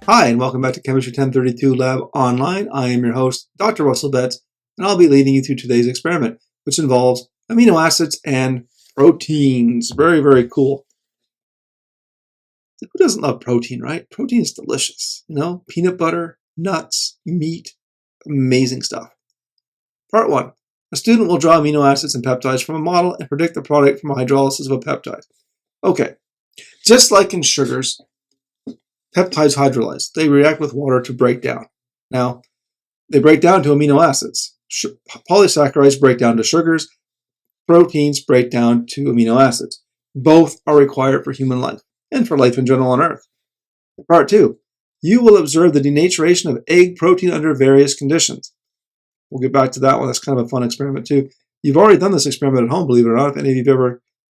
Hi, and welcome back to Chemistry 1032 Lab Online. I am your host, Dr. Russell Betts, and I'll be leading you through today's experiment, which involves amino acids and proteins. Very, very cool. Who doesn't love protein, right? Protein is delicious. You know, peanut butter, nuts, meat, amazing stuff. Part 1. A student will draw amino acids and peptides from a model and predict the product from a hydrolysis of a peptide. Okay, just like in sugars, peptides hydrolyze. They react with water to break down. Now, they break down to amino acids. Polysaccharides break down to sugars. Proteins break down to amino acids. Both are required for human life and for life in general on Earth. Part 2. You will observe the denaturation of egg protein under various conditions. We'll get back to that one. That's kind of a fun experiment too. You've already done this experiment at home, believe it or not. If any of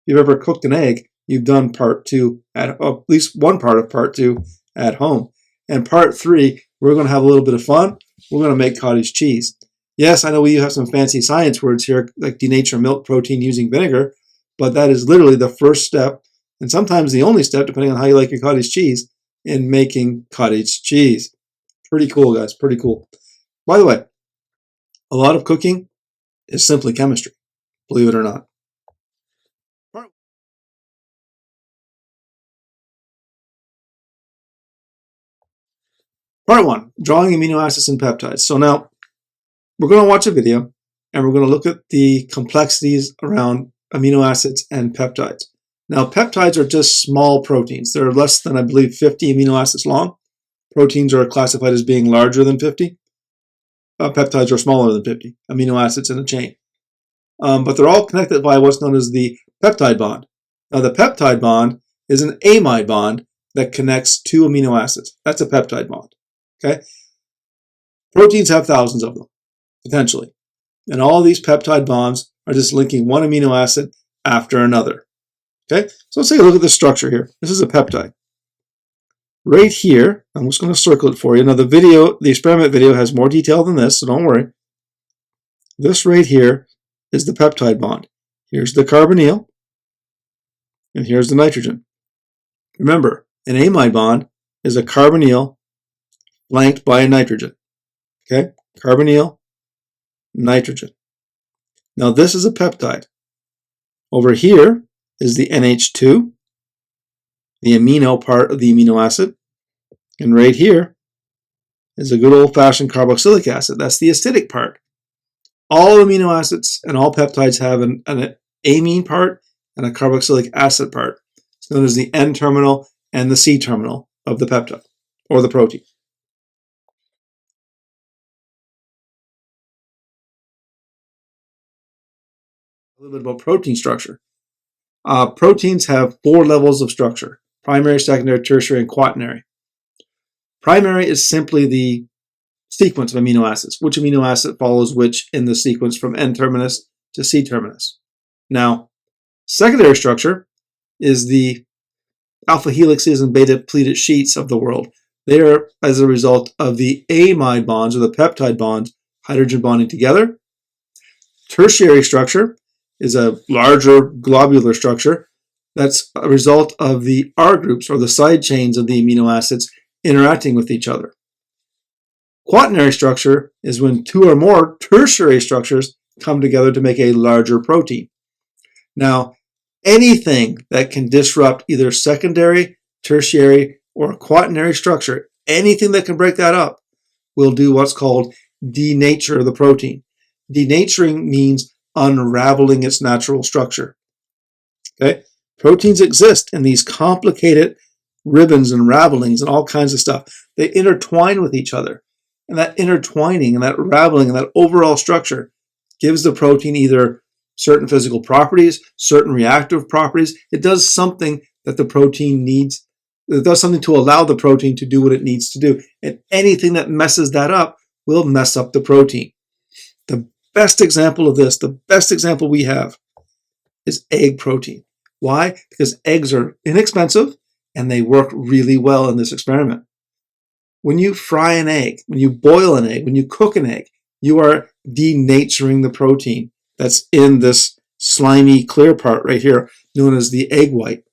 you've ever cooked an egg, you've done part 2 at least one part of part 2 at home. And part 3, we're going to have a little bit of fun. We're going to make cottage cheese. Yes, I know we have some fancy science words here, like denature milk protein using vinegar, but that is literally the first step, and sometimes the only step, depending on how you like your cottage cheese, in making cottage cheese. Pretty cool, guys, pretty cool. By the way, a lot of cooking is simply chemistry, believe it or not. Part 1, drawing amino acids and peptides. So now, we're going to watch a video, and we're going to look at the complexities around amino acids and peptides. Now, peptides are just small proteins. They're less than, I believe, 50 amino acids long. Proteins are classified as being larger than 50. Peptides are smaller than 50 amino acids in a chain. But they're all connected by what's known as the peptide bond. Now, the peptide bond is an amide bond that connects two amino acids. That's a peptide bond. Okay? Proteins have thousands of them, potentially. And all these peptide bonds are just linking one amino acid after another. Okay? So let's take a look at the structure here. This is a peptide. Right here, I'm just going to circle it for you. Now the experiment video has more detail than this, so don't worry. This right here is the peptide bond. Here's the carbonyl, and here's the nitrogen. Remember, an amide bond is a carbonyl flanked by a nitrogen. Okay? Carbonyl, nitrogen. Now this is a peptide. Over here is the NH2, the amino part of the amino acid. And right here is a good old-fashioned carboxylic acid. That's the acidic part. All amino acids and all peptides have an amine part and a carboxylic acid part. It's known as the N-terminal and the C-terminal of the peptide, or the protein. A little bit about protein structure. Proteins have 4 levels of structure: primary, secondary, tertiary, and quaternary. Primary is simply the sequence of amino acids. Which amino acid follows which in the sequence from N-terminus to C-terminus. Now, secondary structure is the alpha helixes and beta pleated sheets of the world. They are as a result of the amide bonds, or the peptide bonds, hydrogen bonding together. Tertiary structure is a larger globular structure that's a result of the R groups, or the side chains of the amino acids, interacting with each other. Quaternary structure is when 2 or more tertiary structures come together to make a larger protein. Now, anything that can disrupt either secondary, tertiary, or quaternary structure, anything that can break that up, will do what's called denature the protein. Denaturing means unraveling its natural structure. Okay? Proteins exist in these complicated ribbons and ravelings and all kinds of stuff. They intertwine with each other. And that intertwining and that raveling and that overall structure gives the protein either certain physical properties, certain reactive properties. It does something that the protein needs. It does something to allow the protein to do what it needs to do. And anything that messes that up will mess up the protein. The best example of this, the best example we have, is egg protein. Why? Because eggs are inexpensive and they work really well in this experiment. When you fry an egg, when you boil an egg, when you cook an egg, you are denaturing the protein that's in this slimy clear part right here, known as the egg white.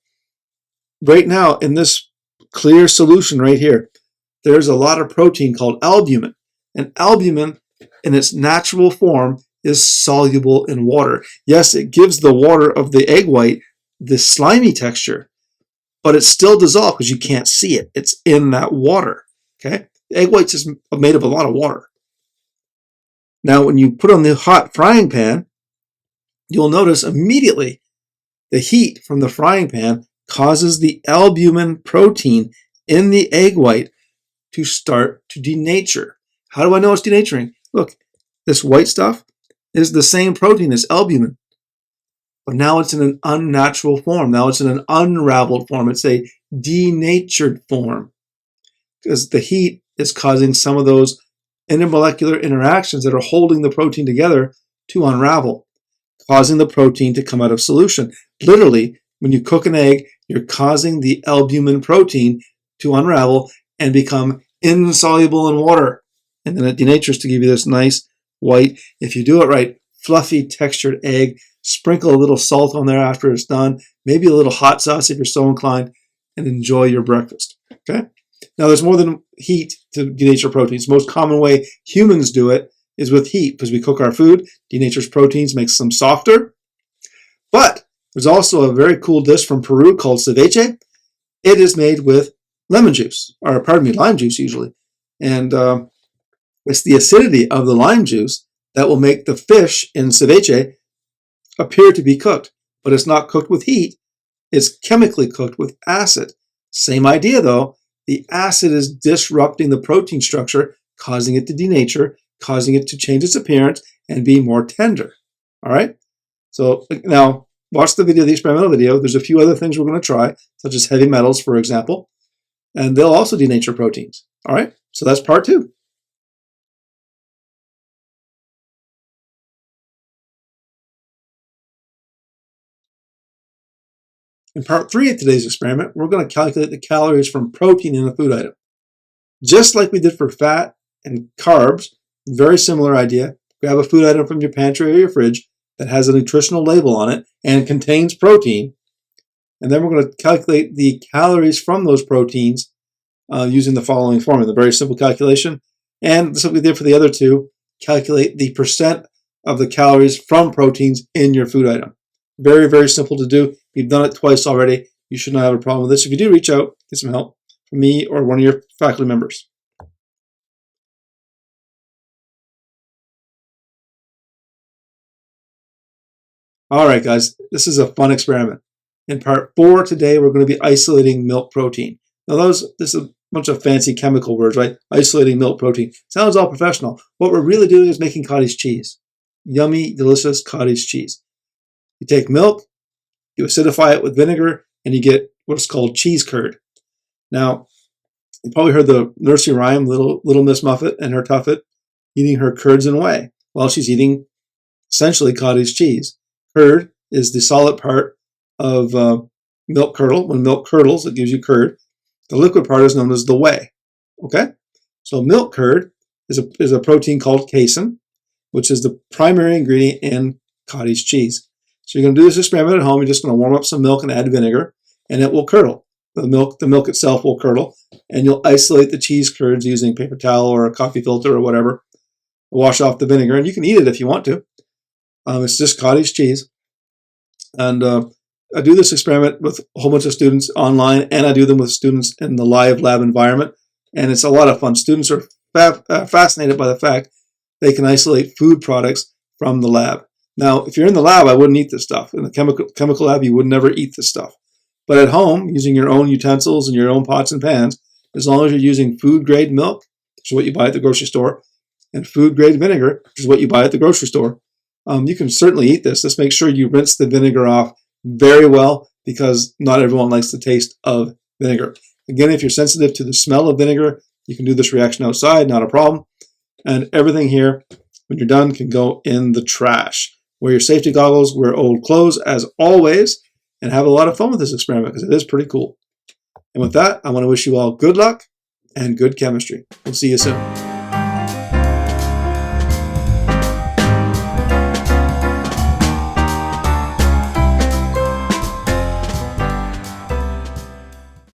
Right now, in this clear solution right here, there's a lot of protein called albumin. And albumin, in its natural form, is soluble in water. Yes, it gives the water of the egg white the slimy texture, but it's still dissolved because you can't see it. It's in that water. Okay? The egg white's is made of a lot of water. Now, when you put on the hot frying pan, you'll notice immediately the heat from the frying pan causes the albumin protein in the egg white to start to denature. How do I know it's denaturing? Look, this white stuff is the same protein as albumin, but now it's in an unnatural form. Now it's in an unraveled form. It's a denatured form because the heat is causing some of those intermolecular interactions that are holding the protein together to unravel, causing the protein to come out of solution. Literally, when you cook an egg, you're causing the albumin protein to unravel and become insoluble in water. And then it denatures to give you this nice white, if you do it right, fluffy textured egg. Sprinkle a little salt on there after it's done, maybe a little hot sauce if you're so inclined, and enjoy your breakfast. Okay? Now, there's more than heat to denature proteins. The most common way humans do it is with heat, because we cook our food, denatures proteins, makes them softer. But there's also a very cool dish from Peru called ceviche. It is made with lemon juice, or pardon me, lime juice usually. And it's the acidity of the lime juice that will make the fish in ceviche appear to be cooked. But it's not cooked with heat. It's chemically cooked with acid. Same idea though. The acid is disrupting the protein structure, causing it to denature, causing it to change its appearance and be more tender. All right? So now, watch the video, the experimental video. There's a few other things we're going to try, such as heavy metals, for example, and they'll also denature proteins. All right? So that's part 2. In part 3 of today's experiment, we're going to calculate the calories from protein in a food item. Just like we did for fat and carbs, very similar idea. Grab a food item from your pantry or your fridge that has a nutritional label on it and contains protein. And then we're going to calculate the calories from those proteins using the following formula. Very simple calculation. And just like we did for the other two, calculate the percent of the calories from proteins in your food item. Very, very simple to do. You've done it twice already. You should not have a problem with this. If you do, reach out, get some help from me or one of your faculty members. All right, guys, this is a fun experiment. In part 4 today, we're going to be isolating milk protein. Now, this is a bunch of fancy chemical words, right? Isolating milk protein. Sounds all professional. What we're really doing is making cottage cheese. Yummy, delicious cottage cheese. You take milk, you acidify it with vinegar, and you get what's called cheese curd. Now, you probably heard the nursery rhyme, Little Miss Muffet and her tuffet eating her curds and whey. Well, she's eating essentially cottage cheese. Curd is the solid part of milk curdle. When milk curdles, it gives you curd. The liquid part is known as the whey. Okay? So milk curd is a protein called casein, which is the primary ingredient in cottage cheese. So you're going to do this experiment at home. You're just going to warm up some milk and add vinegar, and it will curdle. The milk itself will curdle, and you'll isolate the cheese curds using paper towel or a coffee filter or whatever. Wash off the vinegar, and you can eat it if you want to. It's just cottage cheese. And I do this experiment with a whole bunch of students online, and I do them with students in the live lab environment, and it's a lot of fun. Students are fascinated by the fact they can isolate food products from the lab. Now, if you're in the lab, I wouldn't eat this stuff. In the chemical lab, you would never eat this stuff. But at home, using your own utensils and your own pots and pans, as long as you're using food-grade milk, which is what you buy at the grocery store, and food-grade vinegar, which is what you buy at the grocery store, you can certainly eat this. Just make sure you rinse the vinegar off very well, because not everyone likes the taste of vinegar. Again, if you're sensitive to the smell of vinegar, you can do this reaction outside, not a problem. And everything here, when you're done, can go in the trash. Wear your safety goggles, wear old clothes as always, and have a lot of fun with this experiment because it is pretty cool. And with that, I want to wish you all good luck and good chemistry. We'll see you soon.